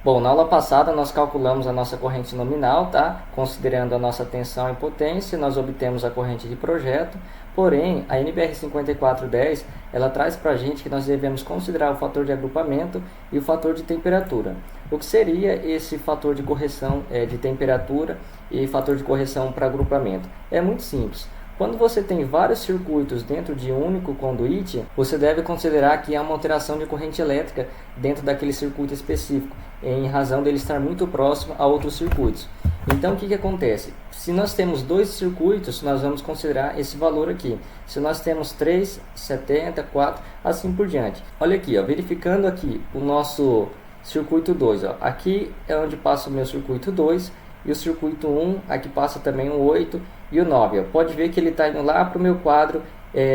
Bom, na aula passada nós calculamos a nossa corrente nominal, tá? Considerando a nossa tensão e potência, nós obtemos a corrente de projeto. Porém, a NBR 5410, ela traz para a gente que nós devemos considerar o fator de agrupamento e o fator de temperatura. O que seria esse fator de correção de temperatura e fator de correção para agrupamento? É muito simples. Quando você tem vários circuitos dentro de um único conduíte, você deve considerar que há uma alteração de corrente elétrica dentro daquele circuito específico, em razão dele estar muito próximo a outros circuitos. Então, o que acontece? Se nós temos dois circuitos, nós vamos considerar esse valor aqui. Se nós temos 3, 70, 4, assim por diante. Olha aqui, ó, verificando aqui o nosso circuito 2. Ó. Aqui é onde passa o meu circuito 2. E o circuito 1, aqui passa também o 8 e o 9. Ó. Pode ver que ele está indo lá para o meu quadro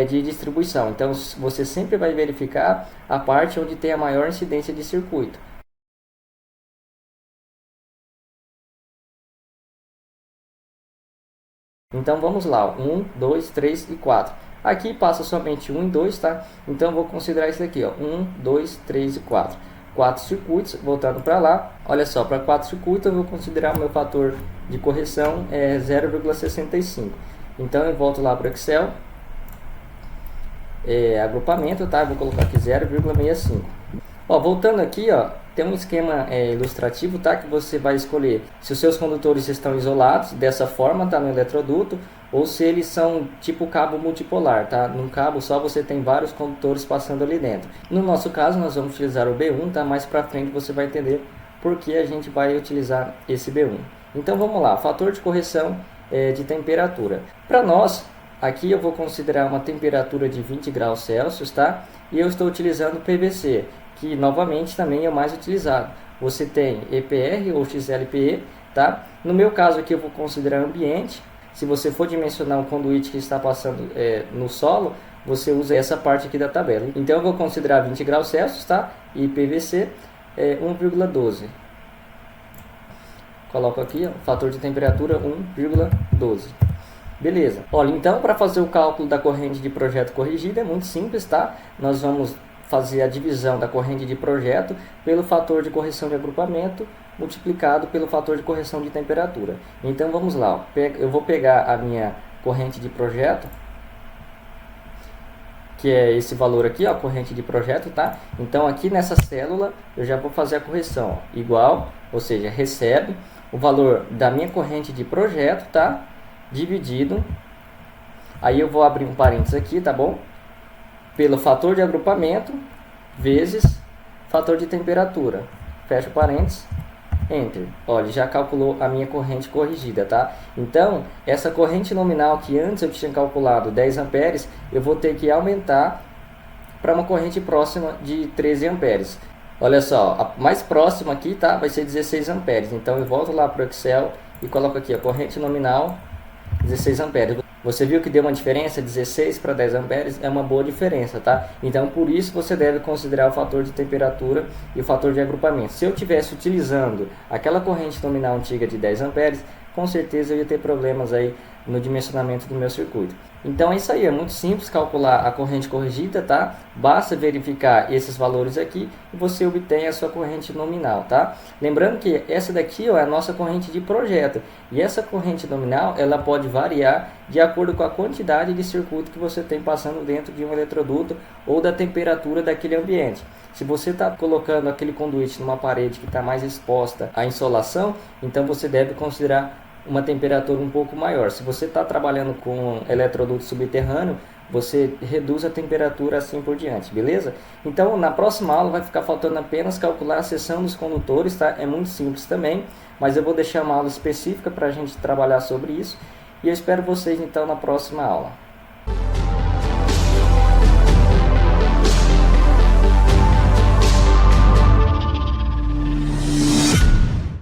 de distribuição. Então, você sempre vai verificar a parte onde tem a maior incidência de circuito. Então, vamos lá. 1, 2, 3 e 4. Aqui passa somente 1 e 2, tá? Então, eu vou considerar isso aqui, ó. 1, 2, 3 e 4. 4 circuitos, voltando para lá, olha só, para 4 circuitos eu vou considerar o meu fator de correção 0,65. Então eu volto lá para o Excel, agrupamento, tá? Eu vou colocar aqui 0,65. Ó, voltando aqui, ó, tem um esquema ilustrativo, tá? Que você vai escolher se os seus condutores estão isolados, dessa forma, tá? No eletroduto, ou se eles são tipo cabo multipolar, tá? Num cabo só você tem vários condutores passando ali dentro. No nosso caso, nós vamos utilizar o B1, tá? Mais pra frente você vai entender por que a gente vai utilizar esse B1. Então vamos lá, fator de correção de temperatura. Para nós, aqui eu vou considerar uma temperatura de 20 graus Celsius, tá? E eu estou utilizando PVC, que novamente também é o mais utilizado. Você tem EPR ou XLPE, tá? No meu caso aqui eu vou considerar ambiente. Se você for dimensionar um conduíte que está passando no solo, você usa essa parte aqui da tabela. Então eu vou considerar 20 graus Celsius, tá? E PVC 1,12. Coloco aqui, ó, fator de temperatura 1,12. Beleza. Olha, então para fazer o cálculo da corrente de projeto corrigida é muito simples, tá? Nós vamos fazer a divisão da corrente de projeto pelo fator de correção de agrupamento multiplicado pelo fator de correção de temperatura. Então vamos lá, ó. Eu vou pegar a minha corrente de projeto, que é esse valor aqui, ó, corrente de projeto, tá? Então aqui nessa célula eu já vou fazer a correção, ó, igual, ou seja, recebe o valor da minha corrente de projeto, tá? Dividido, aí eu vou abrir um parênteses aqui, tá bom? Pelo fator de agrupamento vezes fator de temperatura, fecha o parênteses, Enter. Olha, já calculou a minha corrente corrigida, tá? Então, essa corrente nominal que antes eu tinha calculado 10 amperes, eu vou ter que aumentar para uma corrente próxima de 13 amperes. Olha só, a mais próxima aqui, tá? Vai ser 16 amperes. Então, eu volto lá para o Excel e coloco aqui a corrente nominal 16 amperes. Você viu que deu uma diferença, 16 para 10 amperes é uma boa diferença, tá? Então, por isso você deve considerar o fator de temperatura e o fator de agrupamento. Se eu estivesse utilizando aquela corrente nominal antiga de 10 amperes, com certeza eu ia ter problemas aí no dimensionamento do meu circuito. Então é isso aí, é muito simples calcular a corrente corrigida, tá? Basta verificar esses valores aqui e você obtém a sua corrente nominal, tá? Lembrando que essa daqui, ó, é a nossa corrente de projeto. E essa corrente nominal, ela pode variar de acordo com a quantidade de circuito que você tem passando dentro de um eletroduto ou da temperatura daquele ambiente. Se você está colocando aquele conduíte numa parede que está mais exposta à insolação, então você deve considerar uma temperatura um pouco maior. Se você está trabalhando com eletroduto subterrâneo, você reduz a temperatura assim por diante, beleza? Então, na próxima aula vai ficar faltando apenas calcular a seção dos condutores, tá? É muito simples também, mas eu vou deixar uma aula específica para a gente trabalhar sobre isso. E eu espero vocês então na próxima aula.